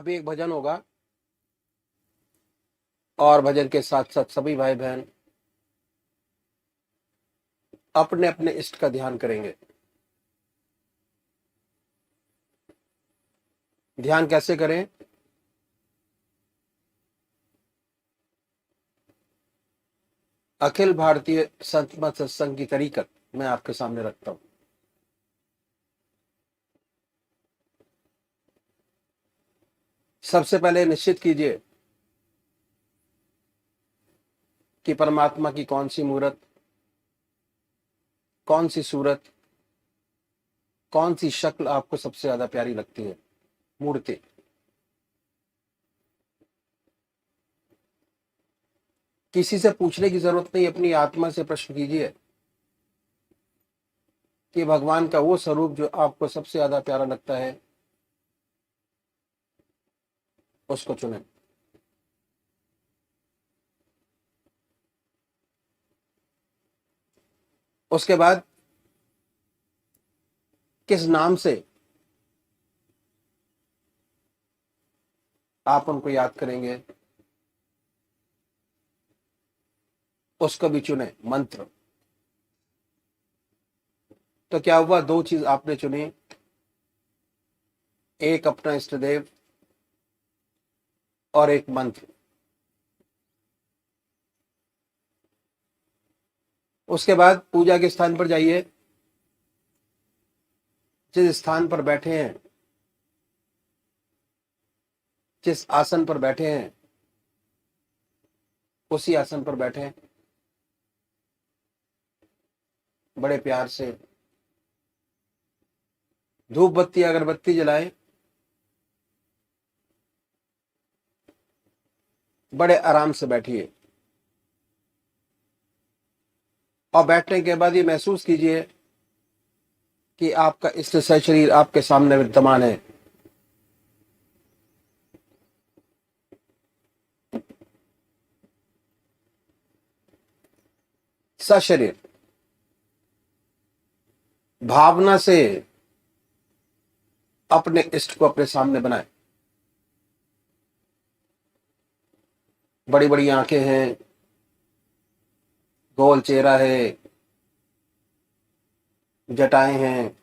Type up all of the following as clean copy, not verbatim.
अभी एक भजन होगा और भजन के साथ साथ सभी भाई बहन अपने अपने इष्ट का ध्यान करेंगे। ध्यान कैसे करें? अखिल भारतीय संत मत सत्संग की तरीकत मैं आपके सामने रखता हूं। सबसे पहले निश्चित कीजिए कि परमात्मा की कौन सी मूर्त, कौन सी सूरत, कौन सी शक्ल आपको सबसे ज्यादा प्यारी लगती है। मूर्ति किसी से पूछने की जरूरत नहीं, अपनी आत्मा से प्रश्न कीजिए कि भगवान का वो स्वरूप जो आपको सबसे ज्यादा प्यारा लगता है उसको चुनें। उसके बाद किस नाम से आप उनको याद करेंगे उसको भी चुने। मंत्र तो क्या हुआ, दो चीज आपने चुनी, एक अपना इष्ट देव और एक मंत्र। उसके बाद पूजा के स्थान पर जाइए, जिस स्थान पर बैठे हैं, जिस आसन पर बैठे हैं उसी आसन पर बैठे, बड़े प्यार से धूप बत्ती अगरबत्ती जलाएं, बड़े आराम से बैठिए और बैठने के बाद ये महसूस कीजिए कि आपका इष्ट शरीर आपके सामने विद्यमान है। सशरीर भावना से अपने इष्ट को अपने सामने बनाए। बड़ी बड़ी आंखें हैं, गोल चेहरा है, जटाएं हैं,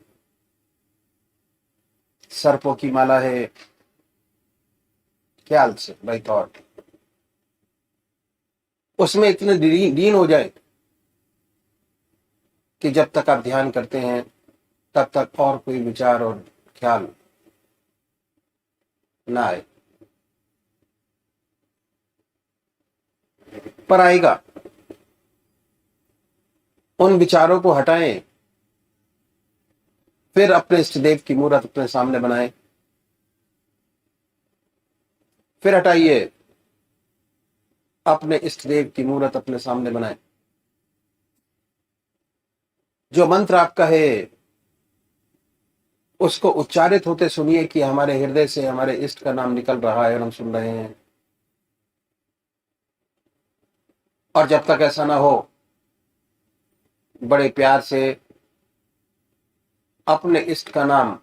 सर्पों की माला है। ख्याल से बाई थॉट उसमें इतने लीन हो जाए कि जब तक आप ध्यान करते हैं तब तक और कोई विचार और ख्याल ना आए। पर आएगा, उन विचारों को हटाएं, फिर अपने इष्ट देव की मूर्त अपने सामने बनाएं। फिर हटाइए, अपने इष्ट देव की मूर्त अपने सामने बनाएं। जो मंत्र आपका है उसको उच्चारित होते सुनिए कि हमारे हृदय से हमारे इष्ट का नाम निकल रहा है और हम सुन रहे हैं। और जब तक ऐसा ना हो, बड़े प्यार से अपने इष्ट का नाम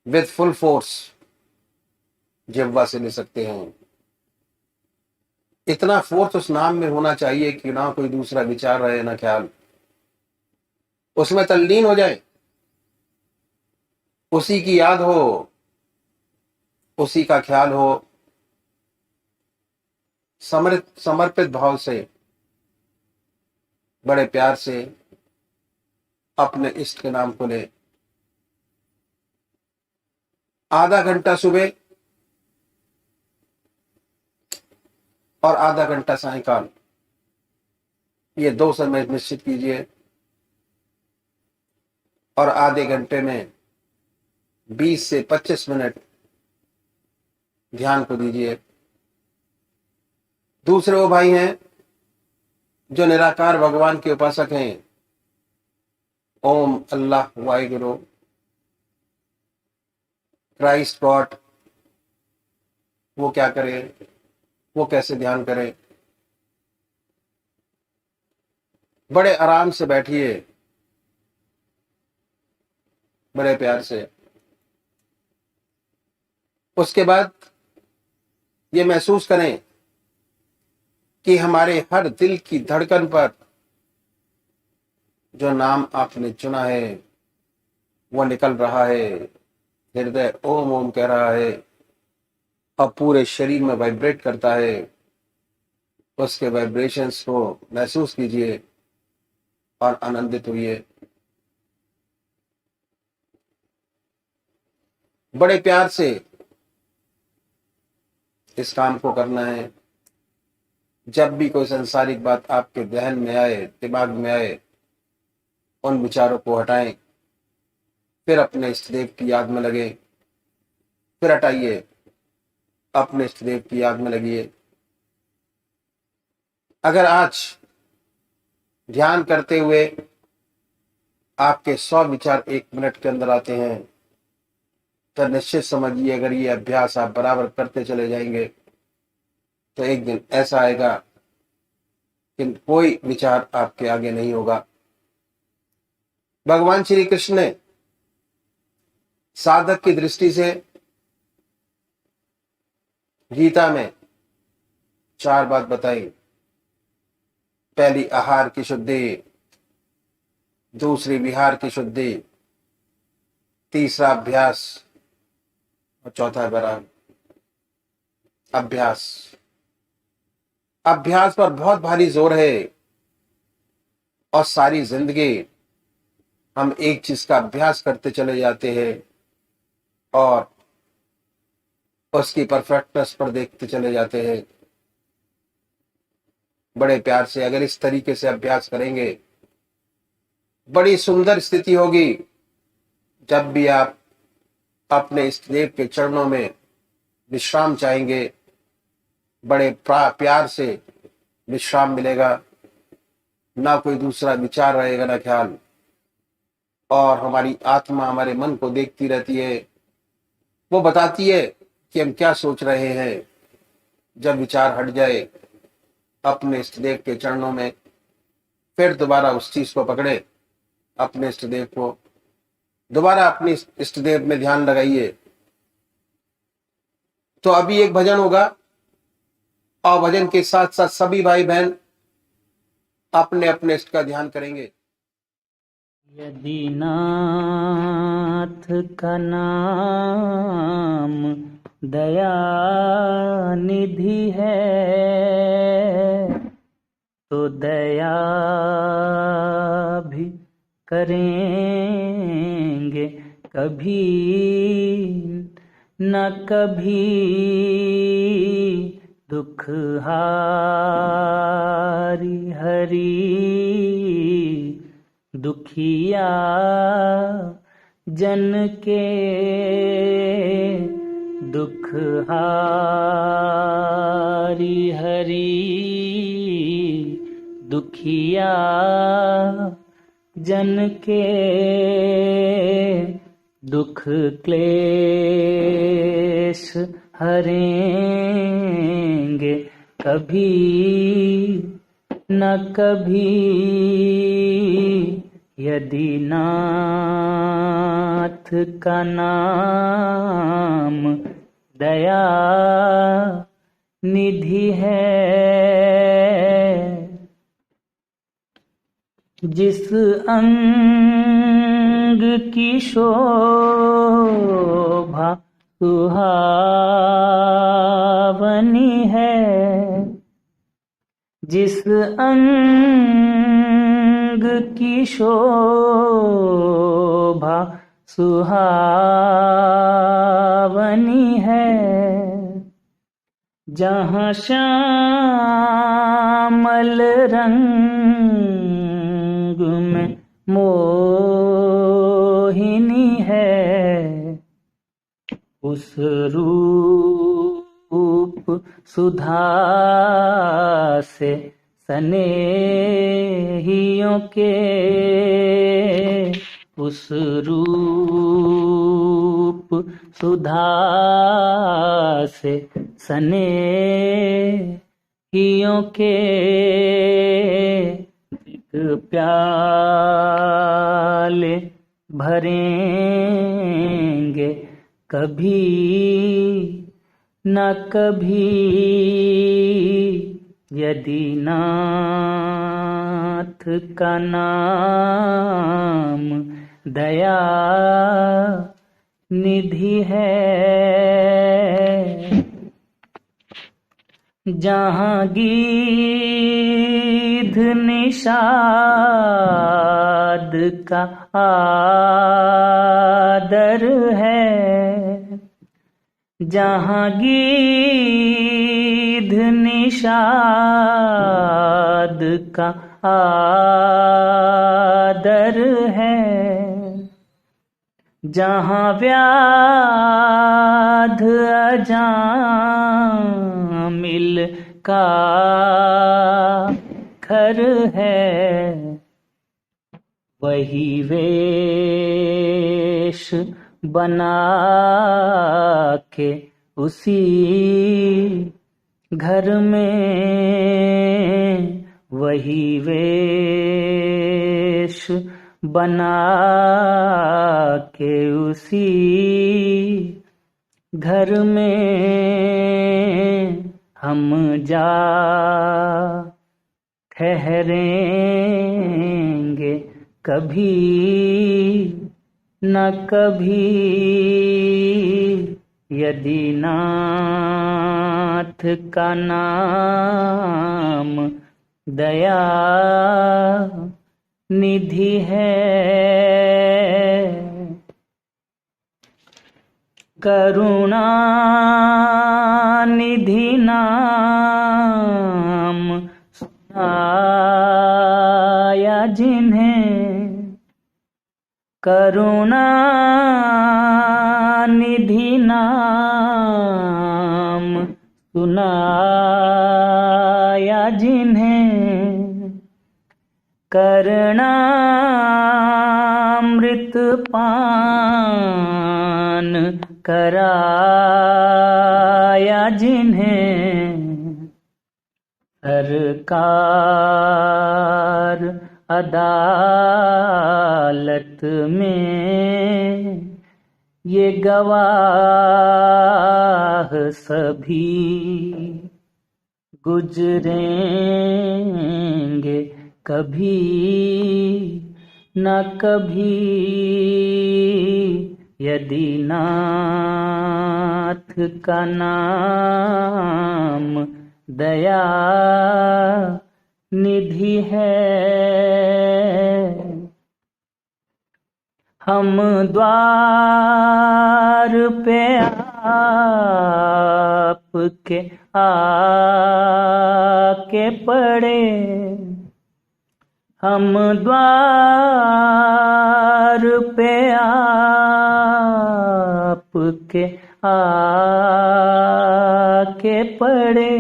विद फुल फोर्स जिह्वा से ले सकते हैं। इतना फोर्स उस नाम में होना चाहिए कि ना कोई दूसरा विचार रहे ना ख्याल, उसमें तल्लीन हो जाए, उसी की याद हो, उसी का ख्याल हो। समर्पित भाव से बड़े प्यार से अपने इष्ट के नाम को ले। आधा घंटा सुबह और आधा घंटा सायंकाल, ये दो समय निश्चित कीजिए और आधे घंटे में 20 से 25 मिनट ध्यान को दीजिए। दूसरे वो भाई हैं जो निराकार भगवान के उपासक हैं, ओम अल्लाह वाहिगुरु क्राइस्ट गॉड, वो क्या करें, वो कैसे ध्यान करें। बड़े आराम से बैठिए, बड़े प्यार से उसके बाद ये महसूस करें कि हमारे हर दिल की धड़कन पर जो नाम आपने चुना है वो निकल रहा है। हृदय ओम ओम कह रहा है और पूरे शरीर में वाइब्रेट करता है। उसके वाइब्रेशंस को महसूस कीजिए और आनंदित हुइए। बड़े प्यार से इस काम को करना है। जब भी कोई संसारिक बात आपके जहन में आए, दिमाग में आए, उन विचारों को हटाएं, फिर अपने इष्ट देव की याद में लगे, फिर हटाइए, अपने इष्ट देव की याद में लगिए। अगर आज ध्यान करते हुए आपके 100 विचार 1 मिनट के अंदर आते हैं तो निश्चित समझिए, अगर ये अभ्यास आप बराबर करते चले जाएंगे तो एक दिन ऐसा आएगा कि कोई विचार आपके आगे नहीं होगा। भगवान श्री कृष्ण ने साधक की दृष्टि से गीता में 4 बात बताई। पहली आहार की शुद्धि, दूसरी विहार की शुद्धि, तीसरा अभ्यास और चौथा बराबर अभ्यास। अभ्यास पर बहुत भारी जोर है और सारी जिंदगी हम एक चीज का अभ्यास करते चले जाते हैं और उसकी परफेक्टनेस पर देखते चले जाते हैं। बड़े प्यार से अगर इस तरीके से अभ्यास करेंगे, बड़ी सुंदर स्थिति होगी। जब भी आप अपने इष्ट देव के चरणों में विश्राम चाहेंगे, बड़े प्यार से विश्राम मिलेगा। ना कोई दूसरा विचार रहेगा, ना ख्याल, और हमारी आत्मा हमारे मन को देखती रहती है। वो बताती है कि हम क्या सोच रहे हैं। जब विचार हट जाए अपने इष्ट देव के चरणों में, फिर दोबारा उस चीज को पकड़े, अपने इष्ट देव को दोबारा अपने इष्ट देव में ध्यान लगाइए। तो अभी एक भजन होगा और भजन के साथ साथ सभी भाई बहन अपने अपने इष्ट का ध्यान करेंगे। यदि नाथ का नाम दया निधि है तो दया भी करेंगे कभी न कभी। दुख हारी हरि दुखिया जन के दुख हारी हरि दुखिया जन के दुख क्लेश हरेंगे कभी न कभी। यदि नाथ का नाम दया निधि है। जिस अंग की शोभा सुहावनी है, जिस अंग की शोभा सुहावनी है, जहाँ श्यामल रंग में मोहिनी है, उस रूप सुधा से स्नेहियों के, उस रूप सुधा से स्नेहियों के एक प्याले भरेंगे कभी न कभी यदि नाथ का नाम दया निधि है। जहाँ गीध निषाद का आदर है, जहाँ गीध निषाद का आदर है, जहाँ व्याध अजामिल का घर है, वही वेश बना के उसी घर में, वही वेश बना के उसी घर में हम जा ठहरेंगे कभी न कभी, यदि नाथ का नाम दया निधि है। करुणा निधि नाम सुनाया जिन्हें, करुणा निधि नाम सुनाया जिन्हें, करणामृत पान कराया जिन्हें, सरकार अदालत में ये गवाह सभी गुजरेंगे कभी न कभी, यदि नाथ का नाम दया निधि है। हम द्वार पे आपके आके पड़े, हम द्वार पे आपके आके पड़े,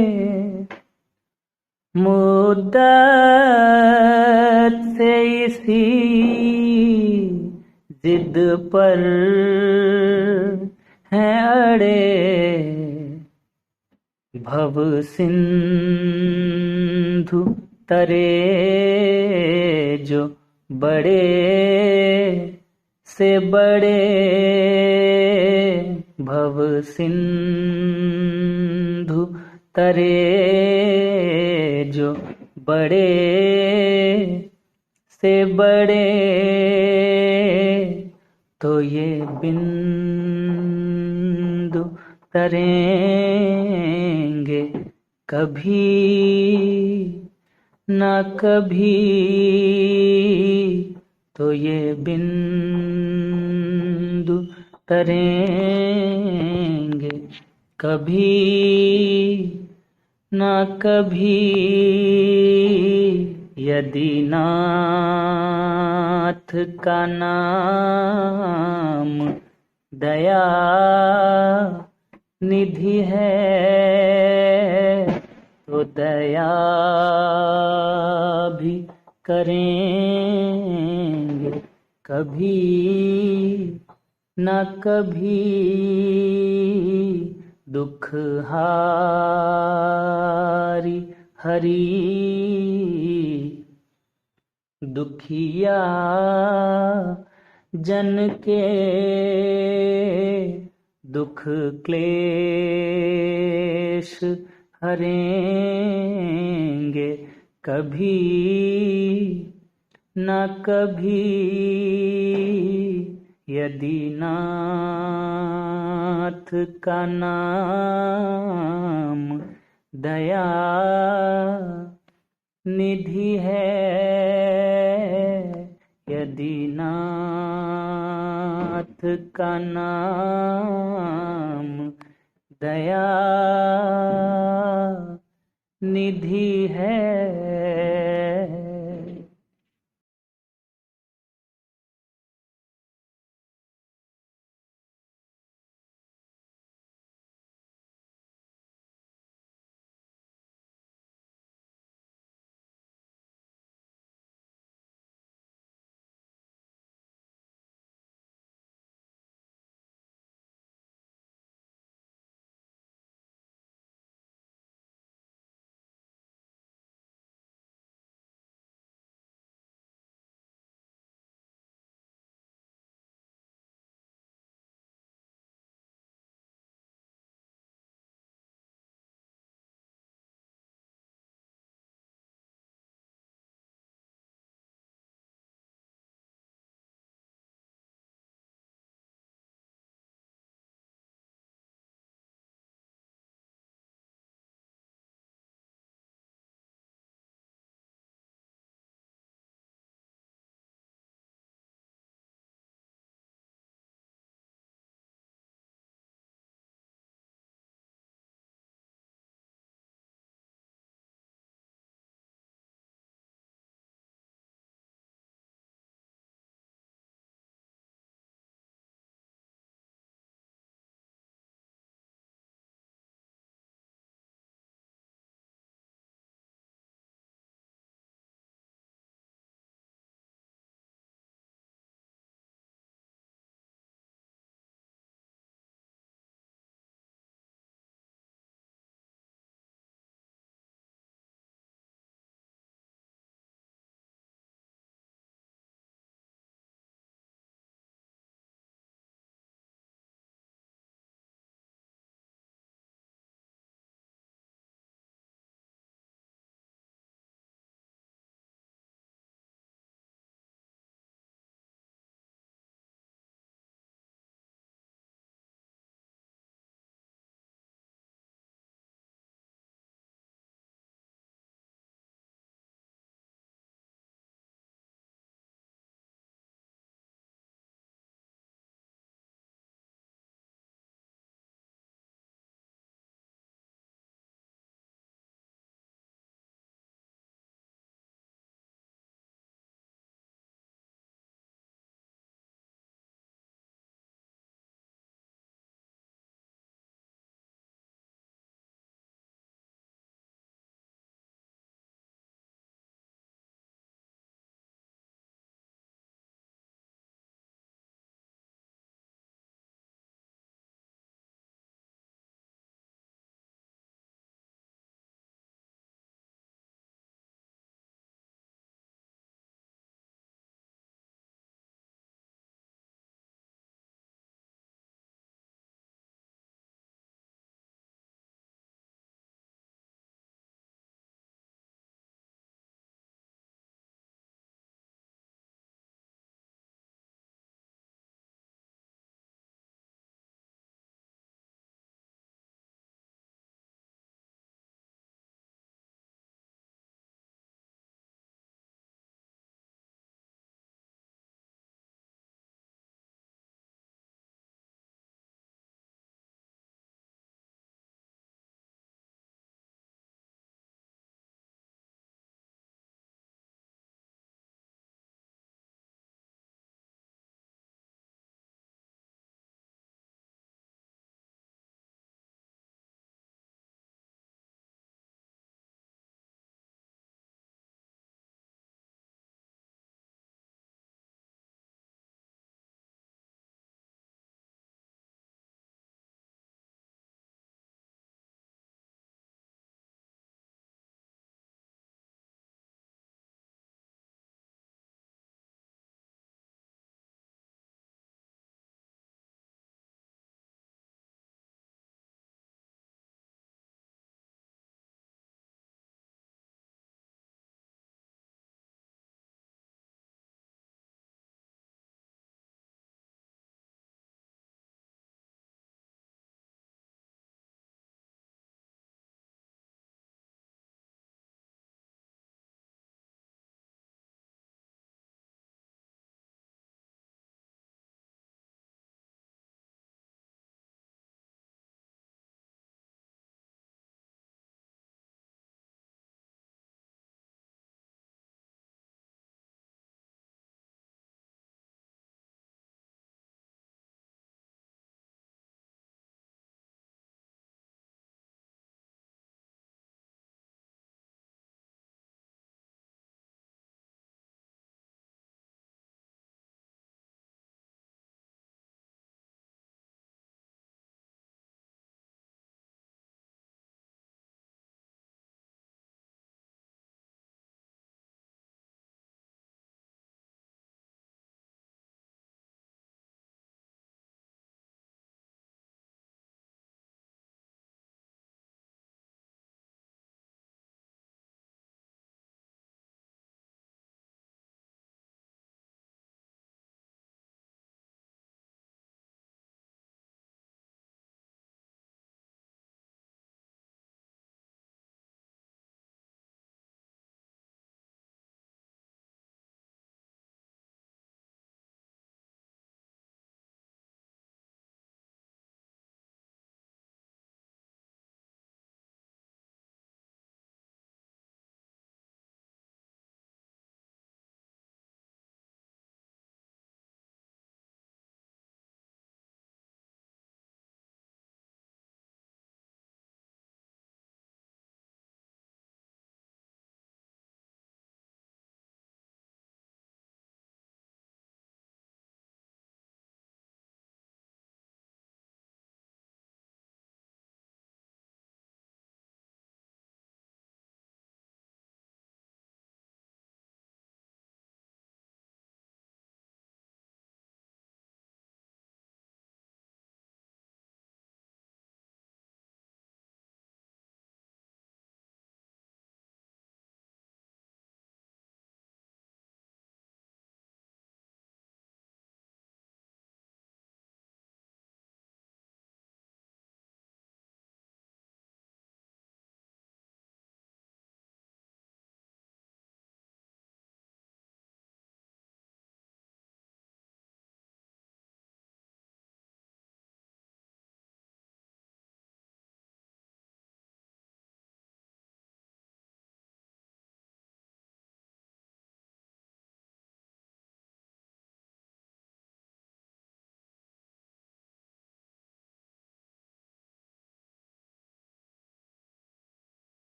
मुद्दत से इसी जिद पर हैं अड़े, भव सिंधु तरे जो बड़े से बड़े, भव सिंधु तरे जो बड़े से बड़े, तो ये बिंदु तरेंगे कभी न कभी, तो ये बिंदु तरेंगे कभी न कभी, यदि नाथ का नाम दया निधि है, तो दया भी करेंगे कभी न कभी, दुख हारी हरि दुखिया जन के दुख क्लेश हरेंगे कभी न कभी, यदि नाथ का नाम दया निधि है, यदि नाथ का नाम दया निधि है।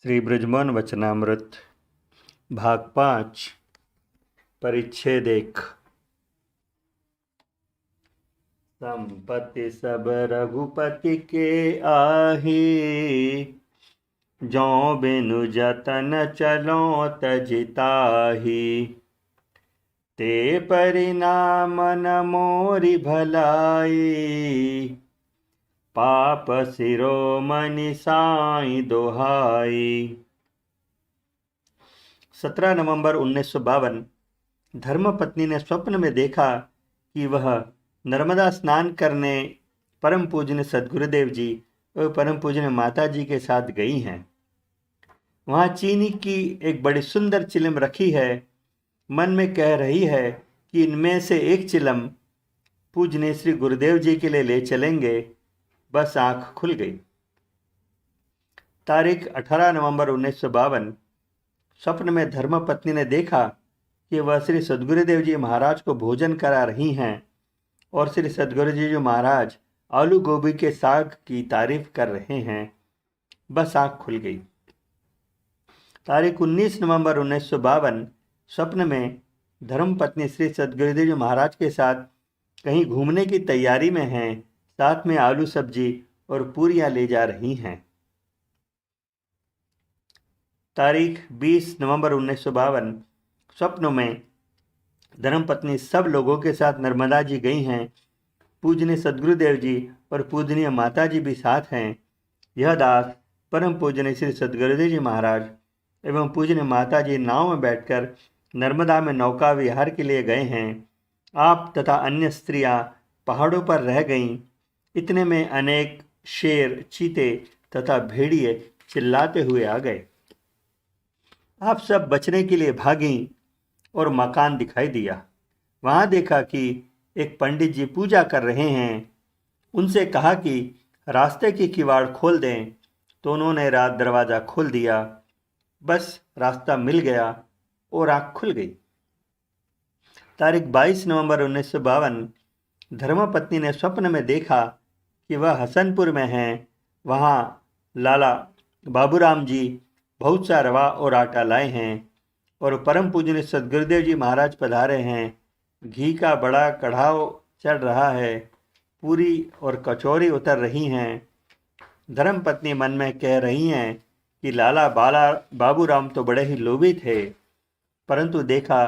श्री बृजमोहन वचनामृत भाग 5 परिच्छेद 1। संपत्ति सब रघुपति के आही, जौ बिनु जतन चलो तजिताही। ते परिणाम न मोरी भलाई, पाप शिरोमणि साई दोहाई। 17 नवंबर 1952 धर्मपत्नी ने स्वप्न में देखा कि वह नर्मदा स्नान करने परम पूजनीय सद्गुरुदेव जी और परम पूजनीय माता जी के साथ गई हैं। वहाँ चीनी की एक बड़ी सुंदर चिलम रखी है। मन में कह रही है कि इनमें से एक चिलम पूजनीय श्री गुरुदेव जी के लिए ले चलेंगे। बस आंख खुल गई। तारीख 18 नवंबर 1952 स्वप्न में धर्मपत्नी ने देखा कि वह श्री सद्गुरुदेव जी महाराज को भोजन करा रही हैं और श्री सद्गुरु जी महाराज आलू गोभी के साग की तारीफ कर रहे हैं। बस आंख खुल गई। तारीख 19 नवंबर 1952 स्वप्न में धर्मपत्नी श्री सद्गुरुदेव जी महाराज के साथ कहीं घूमने की तैयारी में हैं। साथ में आलू सब्जी और पूरियां ले जा रही हैं। तारीख 20 नवंबर 1952 स्वप्नों में धर्मपत्नी सब लोगों के साथ नर्मदा जी गई हैं। पूजनीय सद्गुरुदेव जी और पूजनीय माता जी भी साथ हैं। यह दास परम पूजनीय श्री सद्गुरुदेव जी महाराज एवं पूजनीय माता जी नाव में बैठकर नर्मदा में नौका विहार के लिए गए हैं। आप तथा अन्य स्त्रियां पहाड़ों पर रह गईं। इतने में अनेक शेर, चीते तथा भेड़िए चिल्लाते हुए आ गए। आप सब बचने के लिए भागीं और मकान दिखाई दिया। वहां देखा कि एक पंडित जी पूजा कर रहे हैं। उनसे कहा कि रास्ते की किवाड़ खोल दें, तो उन्होंने रात दरवाज़ा खोल दिया। बस रास्ता मिल गया और आँख खुल गई। तारीख 22 नवंबर 1952 धर्मपत्नी ने स्वप्न में देखा कि वह हसनपुर में हैं। वहाँ लाला बाबूराम जी बहुत सा रवा और आटा लाए हैं और परम पूजनीय सद्गुरुदेव जी महाराज पधारे हैं। घी का बड़ा कढ़ाव चढ़ रहा है। पूरी और कचौरी उतर रही हैं। धर्मपत्नी मन में कह रही हैं कि लाला बाबूराम तो बड़े ही लोभी थे, परंतु देखा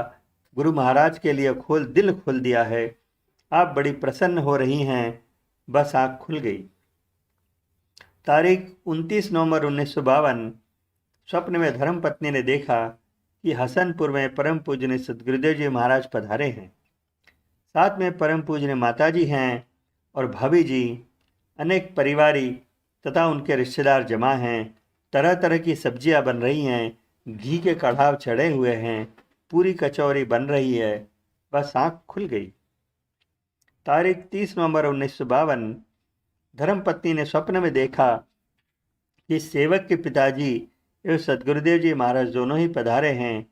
गुरु महाराज के लिए दिल खोल दिया है। आप बड़ी प्रसन्न हो रही हैं। बस आँख खुल गई। तारीख 29 नवंबर 1952 स्वप्न में धर्मपत्नी ने देखा कि हसनपुर में परम पूजनीय सद्गुरुदेव जी महाराज पधारे हैं। साथ में परम पूजनीय माता जी हैं और भाभी जी। अनेक परिवारी तथा उनके रिश्तेदार जमा हैं। तरह तरह की सब्जियां बन रही हैं। घी के कढ़ाव चढ़े हुए हैं। पूरी कचौरी बन रही है। बस आँख खुल गई। तारीख 30 नवंबर 1952 धर्मपत्नी ने स्वप्न में देखा कि सेवक के पिताजी एवं सद्गुरुदेव जी महाराज दोनों ही पधारे हैं।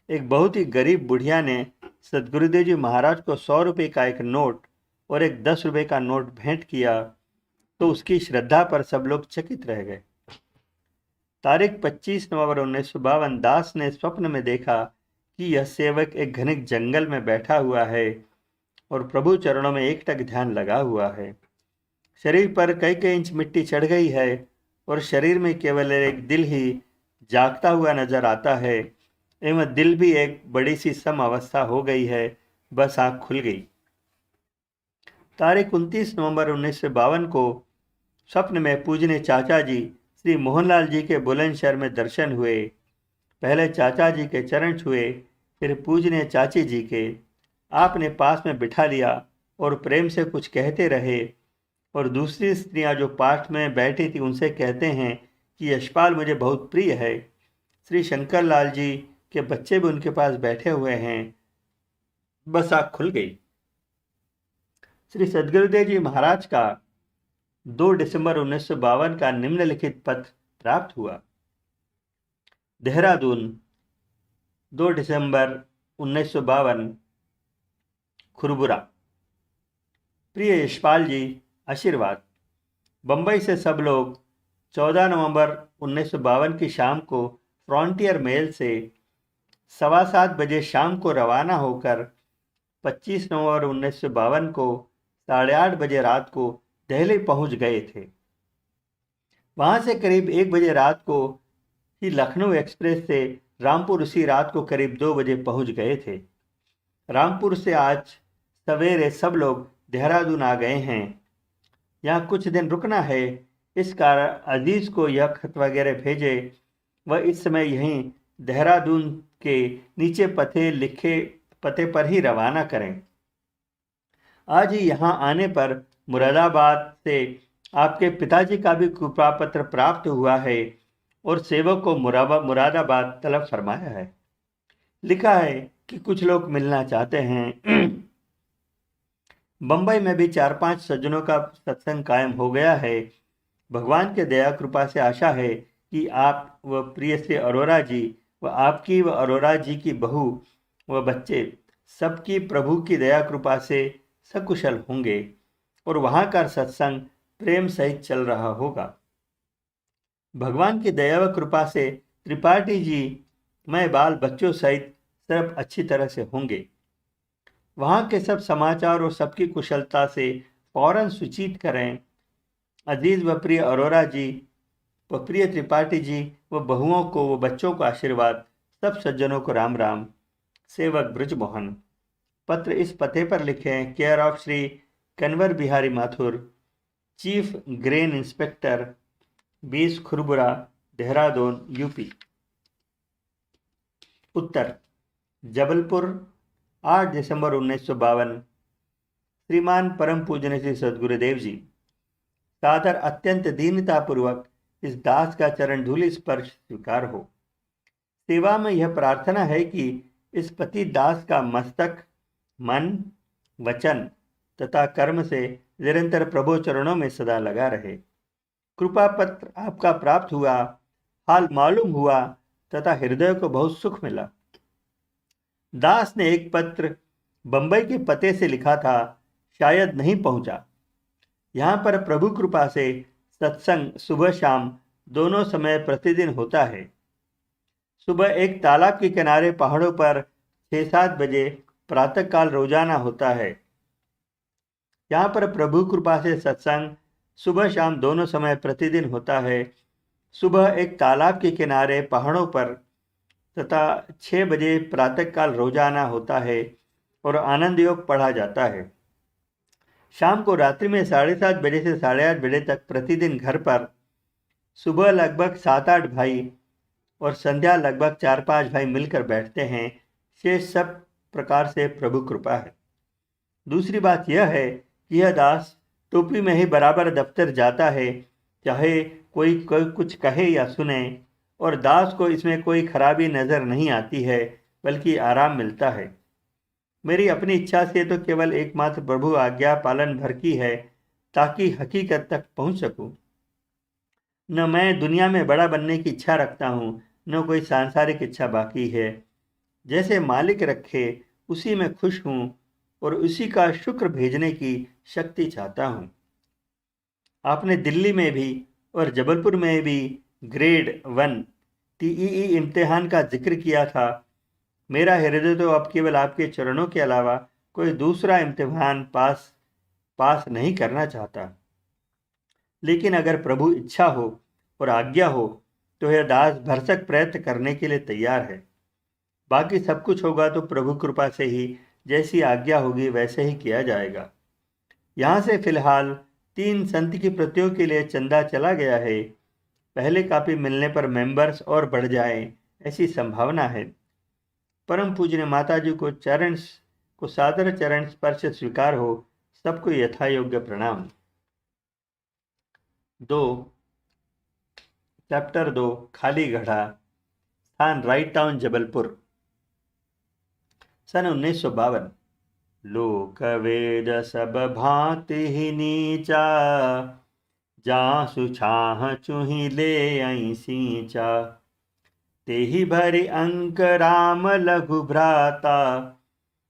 एक बहुत ही गरीब बुढ़िया ने सद्गुरुदेव जी महाराज को 100 रुपये का एक नोट और एक 10 रुपये का नोट भेंट किया, तो उसकी श्रद्धा पर सब लोग चकित रह गए। तारीख 25 नवंबर 1952 दास ने स्वप्न में देखा कि यह सेवक एक घने जंगल में बैठा हुआ है और प्रभु चरणों में एकटक ध्यान लगा हुआ है। शरीर पर कई इंच मिट्टी चढ़ गई है और शरीर में केवल एक दिल ही जागता हुआ नजर आता है एवं दिल भी एक बड़ी सी सम अवस्था हो गई है। बस आँख खुल गई। तारीख 29 नवंबर 1952 को स्वप्न में पूजनीय चाचा जी श्री मोहनलाल जी के बुलंदशहर में दर्शन हुए। पहले चाचा जी के चरण छुए, फिर पूजनीय चाची जी के। आपने पास में बिठा लिया और प्रेम से कुछ कहते रहे और दूसरी स्त्रियां जो पास में बैठी थी उनसे कहते हैं कि यशपाल मुझे बहुत प्रिय है। श्री शंकर लाल जी के बच्चे भी उनके पास बैठे हुए हैं। बस आँख खुल गई। श्री सद्गुरुदेव जी महाराज का 2 दिसंबर 1952 का निम्नलिखित पत्र प्राप्त हुआ। देहरादून 2 दिसंबर 1952 खुरबुरा। प्रिय यशपाल जी, आशीर्वाद। बंबई से सब लोग 14 नवंबर 1952 की शाम को फ्रंटियर मेल से 7:15 बजे शाम को रवाना होकर 25 नवंबर 1952 को 8:30 बजे रात को दिल्ली पहुंच गए थे। वहां से करीब 1 बजे रात को ही लखनऊ एक्सप्रेस से रामपुर उसी रात को करीब 2 बजे पहुंच गए थे। रामपुर से आज सवेरे सब लोग देहरादून आ गए हैं। यहाँ कुछ दिन रुकना है, इस कारण अजीज को यह खत वगैरह भेजे। वह इस समय यहीं देहरादून के नीचे पते पर ही रवाना करें। आज ही यहाँ आने पर मुरादाबाद से आपके पिताजी का भी कृपा पत्र प्राप्त हुआ है और सेवक को मुरादाबाद तलब फरमाया है। लिखा है कि कुछ लोग मिलना चाहते हैं। बंबई में भी 4-5 सज्जनों का सत्संग कायम हो गया है। भगवान के दया कृपा से आशा है कि आप व प्रिय श्री अरोरा जी व आपकी व अरोरा जी की बहू व बच्चे सबकी प्रभु की दया कृपा से सकुशल होंगे और वहाँ का सत्संग प्रेम सहित चल रहा होगा। भगवान की दया व कृपा से त्रिपाठी जी मैं बाल बच्चों सहित सब अच्छी तरह से होंगे। वहाँ के सब समाचार और सबकी कुशलता से फौरन सूचित करें। अजीज व प्रिय अरोरा जी व प्रिय त्रिपाठी जी व बहुओं को व बच्चों को आशीर्वाद। सब सज्जनों को राम राम। सेवक ब्रजमोहन। पत्र इस पते पर लिखें। Care of Shri Kanwar Bihari Mathur, chief grain inspector, 20 Khurbura, Dehradun, UP. उत्तर। जबलपुर, 8 दिसंबर 1952। श्रीमान परम पूजनीय श्री सद्गुरुदेव जी, सादर अत्यंत दीनतापूर्वक इस दास का चरण धूलि स्पर्श स्वीकार हो। सेवा में यह प्रार्थना है कि इस पति दास का मस्तक, मन, वचन तथा कर्म से निरंतर प्रभु चरणों में सदा लगा रहे। कृपा पत्र आपका प्राप्त हुआ, हाल मालूम हुआ तथा हृदय को बहुत सुख मिला। दास ने एक पत्र बंबई के पते से लिखा था, शायद नहीं पहुंचा। यहाँ पर प्रभु कृपा से सत्संग सुबह शाम दोनों समय प्रतिदिन होता है। सुबह एक तालाब के किनारे पहाड़ों पर 6-7 बजे प्रातःकाल रोजाना होता है। यहाँ पर प्रभु कृपा से सत्संग सुबह शाम दोनों समय प्रतिदिन होता है। सुबह एक तालाब के किनारे पहाड़ों पर तथा 6 बजे प्रातःकाल रोजाना होता है और आनंद योग पढ़ा जाता है। शाम को रात्रि में 7:30 बजे से 8:30 बजे तक प्रतिदिन घर पर, सुबह लगभग 7-8 भाई और संध्या लगभग 4-5 भाई मिलकर बैठते हैं। शेष सब प्रकार से प्रभु कृपा है। दूसरी बात यह है कि यह दास टोपी में ही बराबर दफ्तर जाता है, चाहे कोई कुछ कहे या सुने, और दास को इसमें कोई खराबी नज़र नहीं आती है, बल्कि आराम मिलता है। मेरी अपनी इच्छा से तो केवल एकमात्र प्रभु आज्ञा पालन भर की है, ताकि हकीकत तक पहुंच सकूं। न मैं दुनिया में बड़ा बनने की इच्छा रखता हूँ, न कोई सांसारिक इच्छा बाकी है। जैसे मालिक रखे उसी में खुश हूँ और उसी का शुक्र भेजने की शक्ति चाहता हूँ। आपने दिल्ली में भी और जबलपुर में भी ग्रेड 1 TEE इम्तिहान का जिक्र किया था। मेरा हृदय तो अब केवल आपके चरणों के अलावा कोई दूसरा इम्तिहान पास नहीं करना चाहता। लेकिन अगर प्रभु इच्छा हो और आज्ञा हो तो यह दास भरसक प्रयत्न करने के लिए तैयार है। बाकी सब कुछ होगा तो प्रभु कृपा से ही जैसी आज्ञा होगी वैसे ही किया जाएगा। यहाँ से फिलहाल 3 संत की प्रतियों के लिए चंदा चला गया है। पहले कापी मिलने पर मेंबर्स और बढ़ जाए ऐसी संभावना है। परम पूज्य माता जी को सादर चरण स्पर्श स्वीकार हो। सबको यथा योग्य प्रणाम। 2 चैप्टर 2 खाली घड़ा, स्थान राइट टाउन जबलपुर, सन 1952। लोक वेद सब भांति ही नीचा, जासु छाह चुही ले आई सींचा, तेहि भरि अंक राम लघु भ्राता,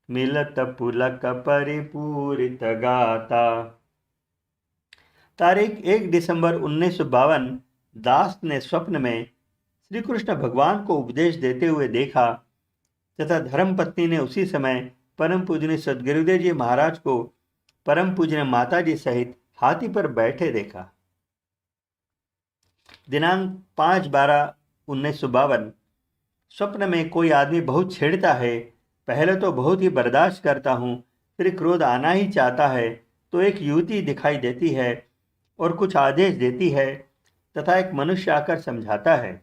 मिलत पुलक परिपूरित गाता। तारीख 1 दिसंबर 1952 दास ने स्वप्न में श्री कृष्ण भगवान को उपदेश देते हुए देखा तथा धर्मपत्नी ने उसी समय परम पूजनीय सद्गुरुदेव जी महाराज को परम पूजनीय माता जी सहित हाथी पर बैठे देखा। दिनांक 5/12/1952 स्वप्न में कोई आदमी बहुत छेड़ता है। पहले तो बहुत ही बर्दाश्त करता हूँ, फिर क्रोध आना ही चाहता है तो एक युवती दिखाई देती है और कुछ आदेश देती है तथा एक मनुष्य आकर समझाता है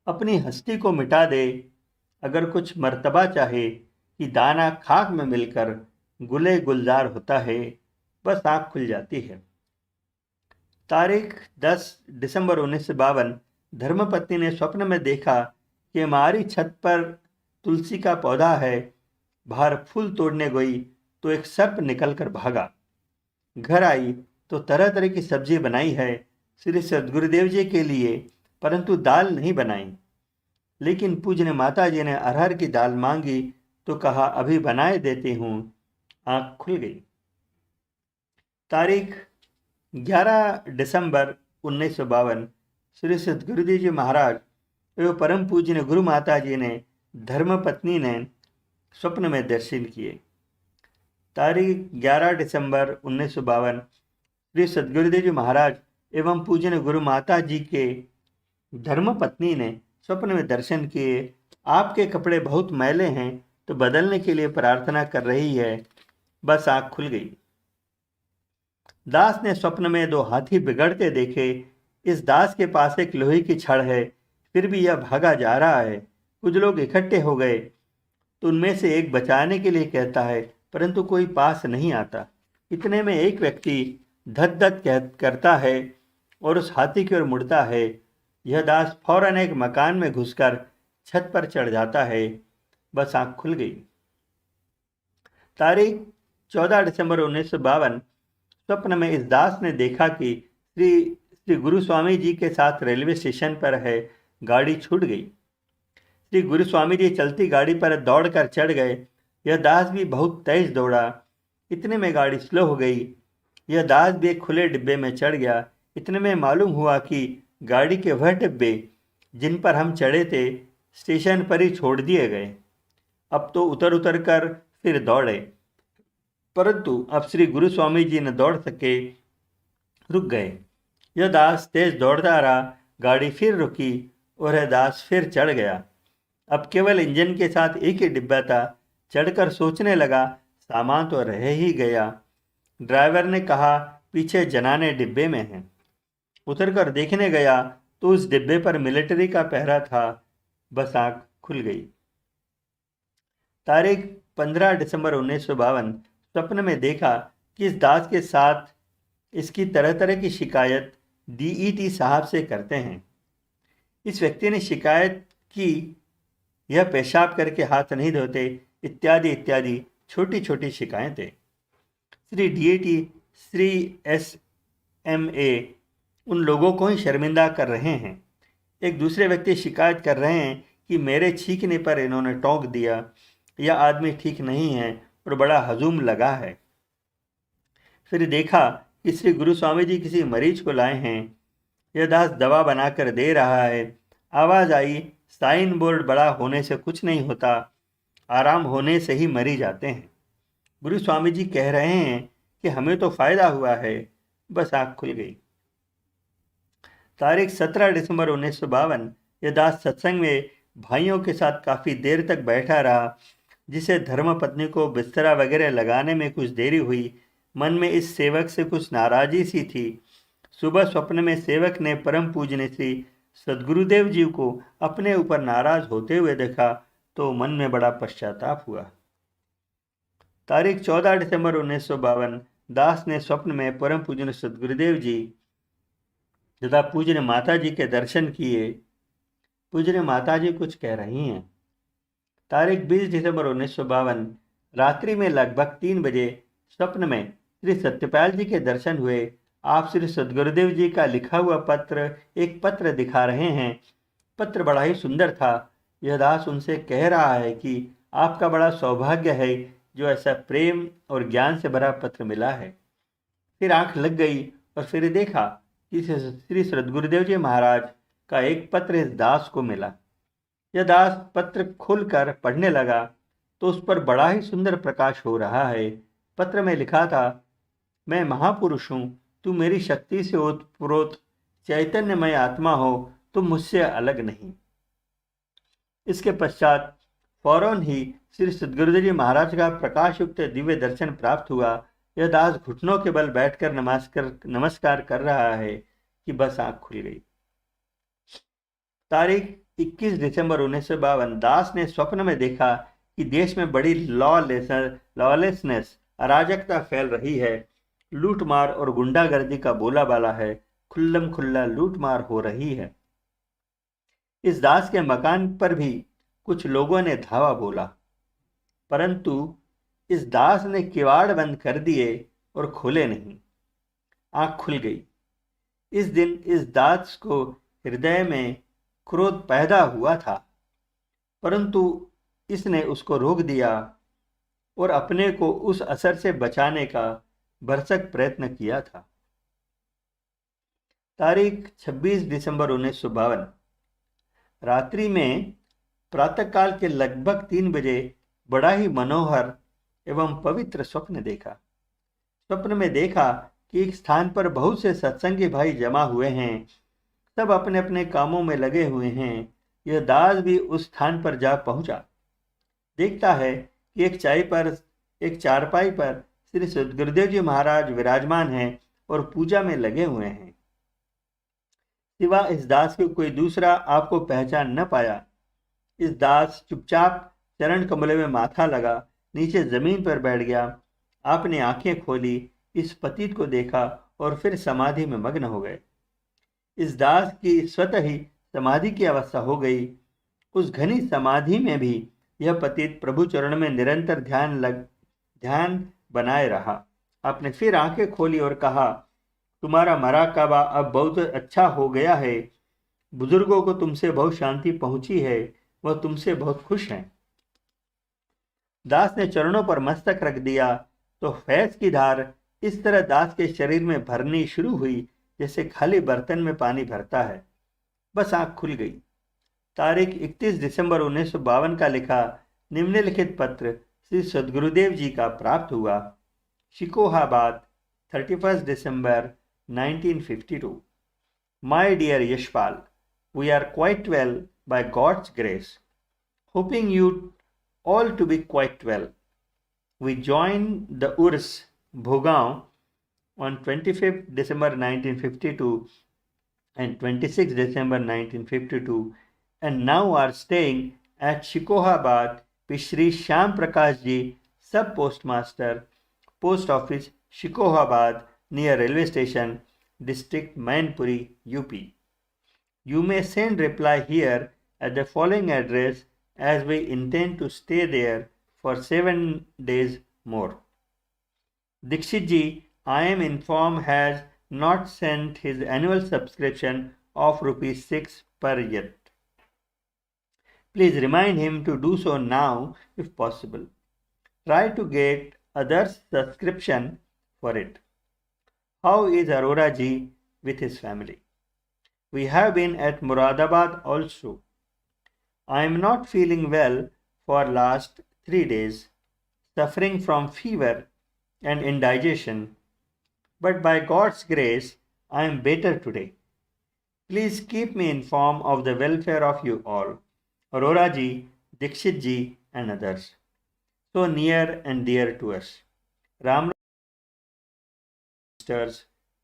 अपनी हस्ती को मिटा दे। अगर कुछ मर्तबा चाहे कि दाना खाक में मिलकर गुले गुलजार होता है, बस आँख खुल जाती है। तारीख 10 दिसंबर 1952 धर्मपत्नी ने स्वप्न में देखा कि हमारी छत पर तुलसी का पौधा है। बाहर फूल तोड़ने गई तो एक सर्प निकलकर भागा। घर आई तो तरह तरह की सब्जी बनाई है श्री सद्गुरुदेव जी के लिए, परंतु दाल नहीं बनाई। लेकिन पूज्य माता जी ने अरहर की दाल मांगी तो कहा अभी बनाए देती हूँ। आँख खुल गई। तारीख 11 दिसंबर 1952 श्री सद्गुरुदेव जी महाराज एवं परम पूज्य गुरु माता जी ने धर्मपत्नी ने स्वप्न में दर्शन किए। तारीख 11 दिसंबर 1952 श्री सद्गुरुदेव जी महाराज एवं पूजन गुरु माता जी के धर्मपत्नी ने स्वप्न में दर्शन किए। आपके कपड़े बहुत मैले हैं तो बदलने के लिए प्रार्थना कर रही है। बस आँख खुल गई। दास ने स्वप्न में 2 हाथी बिगड़ते देखे। इस दास के पास एक लोहे की छड़ है, फिर भी यह भागा जा रहा है। कुछ लोग इकट्ठे हो गए तो उनमें से एक बचाने के लिए कहता है, परंतु कोई पास नहीं आता। इतने में एक व्यक्ति धत धत करता है और उस हाथी की ओर मुड़ता है। यह दास फौरन एक मकान में घुसकर छत पर चढ़ जाता है। बस आँख खुल गई। तारीख 14 दिसंबर 1952 स्वप्न में इस दास ने देखा कि श्री गुरु स्वामी जी के साथ रेलवे स्टेशन पर है। गाड़ी छूट गई। श्री गुरु स्वामी जी चलती गाड़ी पर दौड़कर चढ़ गए। यह दास भी बहुत तेज दौड़ा। इतने में गाड़ी स्लो हो गई। यह दास भी एक खुले डिब्बे में चढ़ गया। इतने में मालूम हुआ कि गाड़ी के वह डिब्बे जिन पर हम चढ़े थे स्टेशन पर ही छोड़ दिए गए। अब तो उतर कर फिर दौड़े, परंतु अब श्री गुरु स्वामी जी न दौड़ सके, रुक गए। यह दास तेज दौड़ता रहा। गाड़ी फिर रुकी और यह दास फिर चढ़ गया। अब केवल इंजन के साथ एक ही डिब्बा था। चढ़कर सोचने लगा, सामान तो रह ही गया। ड्राइवर ने कहा पीछे जनाने डिब्बे में हैं। उतरकर देखने गया तो उस डिब्बे पर मिलिट्री का पहरा था। बस आँख खुल गई। तारीख 15 दिसंबर 1952 स्वप्न में देखा कि इस दास के साथ इसकी तरह तरह की शिकायत DET साहब से करते हैं। इस व्यक्ति ने शिकायत की यह पेशाब करके हाथ नहीं धोते, इत्यादि इत्यादि छोटी छोटी शिकायतें। श्री DET, श्री SMA उन लोगों को ही शर्मिंदा कर रहे हैं। एक दूसरे व्यक्ति शिकायत कर रहे हैं कि मेरे छींकने पर इन्होंने टोक दिया। यह आदमी ठीक नहीं है और बड़ा हजूम लगा है। फिर देखा कि श्री गुरु स्वामी जी किसी मरीज को लाए हैं। यह दास दवा बनाकर दे रहा है। आवाज़ आई, साइन बोर्ड बड़ा होने से कुछ नहीं होता, आराम होने से ही मरीज आते हैं। गुरु स्वामी जी कह रहे हैं कि हमें तो फायदा हुआ है। बस आँख खुल गई। तारीख 17 दिसंबर 1952 यह दास सत्संग में भाइयों के साथ काफ़ी देर तक बैठा रहा, जिसे धर्मपत्नी को बिस्तरा वगैरह लगाने में कुछ देरी हुई। मन में इस सेवक से कुछ नाराजी सी थी। सुबह स्वप्न में सेवक ने परम पूजनीय श्री सद्गुरुदेव जी को अपने ऊपर नाराज होते हुए देखा तो मन में बड़ा पश्चाताप हुआ। तारीख 14 दिसंबर 1952 दास ने स्वप्न में परम पूजनीय सद्गुरुदेव जी तथा पूजनीय माता जी के दर्शन किए। पूजनीय माता जी कुछ कह रही हैं। तारीख 20 दिसंबर 1952 रात्रि में लगभग 3 बजे स्वप्न में श्री सत्यपाल जी के दर्शन हुए। आप श्री सद्गुरुदेव जी का लिखा हुआ एक पत्र दिखा रहे हैं। पत्र बड़ा ही सुंदर था। यह दास उनसे कह रहा है कि आपका बड़ा सौभाग्य है जो ऐसा प्रेम और ज्ञान से भरा पत्र मिला है। फिर आंख लग गई और फिर देखा कि श्री सद्गुरुदेव जी महाराज का एक पत्र इस दास को मिला। यह दास पत्र खोलकर पढ़ने लगा तो उस पर बड़ा ही सुंदर प्रकाश हो रहा है। पत्र में लिखा था, मैं महापुरुष हूँ, तू मेरी शक्ति से ओतप्रोत चैतन्यमय आत्मा हो, तुम मुझसे अलग नहीं। इसके पश्चात फौरन ही श्री सद्गुरुदेव जी महाराज का प्रकाश युक्त दिव्य दर्शन प्राप्त हुआ। यह दास घुटनों के बल बैठकर नमस्कार कर रहा है कि बस आंख खुल गई। तारीख 21 दिसंबर 1952 दास ने स्वप्न में देखा कि देश में बड़ी लॉलेसनेस अराजकता फैल रही है। लूटमार और गुंडागर्दी का बोलाबाला है। खुल्लम खुल्ला लूटमार हो रही है। इस दास के मकान पर भी कुछ लोगों ने धावा बोला, परंतु इस दास ने किवाड़ बंद कर दिए और खोले नहीं। आंख खुल गई। इस दिन इस दास को हृदय में क्रोध पैदा हुआ था, परंतु इसने उसको रोक दिया और अपने को उस असर से बचाने का भरसक प्रयत्न किया था। तारीख 26 दिसंबर 1952 रात्रि में प्रातःकाल के लगभग 3 बजे बड़ा ही मनोहर एवं पवित्र स्वप्न देखा। स्वप्न में देखा कि एक स्थान पर बहुत से सत्संगी भाई जमा हुए हैं। सब अपने अपने कामों में लगे हुए हैं। यह दास भी उस स्थान पर जा पहुंचा। देखता है कि एक चारपाई पर श्री सद्गुरुदेव जी महाराज विराजमान हैं और पूजा में लगे हुए हैं। सिवा इस दास को कोई दूसरा आपको पहचान न पाया। इस दास चुपचाप चरण कमले में माथा लगा, नीचे जमीन पर बैठ गया। आपने आंखें खोली, इस पतित को देखा और फिर समाधि में मग्न हो गए। इस दास की स्वतः ही समाधि की अवस्था हो गई। उस घनी समाधि में भी यह पतित प्रभु चरण में निरंतर ध्यान बनाए रहा। आपने फिर आंखें खोली और कहा, तुम्हारा मरा काबा अब बहुत अच्छा हो गया है। बुजुर्गों को तुमसे बहुत शांति पहुंची है, वह तुमसे बहुत खुश हैं। दास ने चरणों पर मस्तक रख दिया तो फैज की धार इस तरह दास के शरीर में भरनी शुरू हुई जैसे खाली बर्तन में पानी भरता है। बस आंख खुल गई। तारीख 31 दिसंबर 1952 का लिखा निम्नलिखित पत्र श्री सद्गुरुदेव जी का प्राप्त हुआ। Shikohabad 31 December 1952 My dear Yashpal, we are quite well by God's grace. Hoping you all to be quite well. We joined the Urs Bhogaon on 25th December 1952 and 26th December 1952 and now are staying at Shikohabad with Shri Shyam Prakash Ji, Sub Postmaster, Post Office Shikohabad near railway station, district Mainpuri, UP. You may send reply here at the following address as we intend to stay there for 7 days more. Dikshit Ji, I am informed, has not sent his annual subscription of ₹6 per yet. Please remind him to do so now if possible. Try to get others' subscription for it. How is Arora Ji with his family? We have been at Muradabad also. I am not feeling well for last 3 days, suffering from fever and indigestion, but by God's grace I am better today. Please keep me informed of the welfare of you all. Arora Ji, Dikshit Ji and others. So near and dear to us. Ram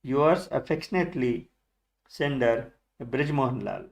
Yours affectionately, Sender Brij Mohan Lal.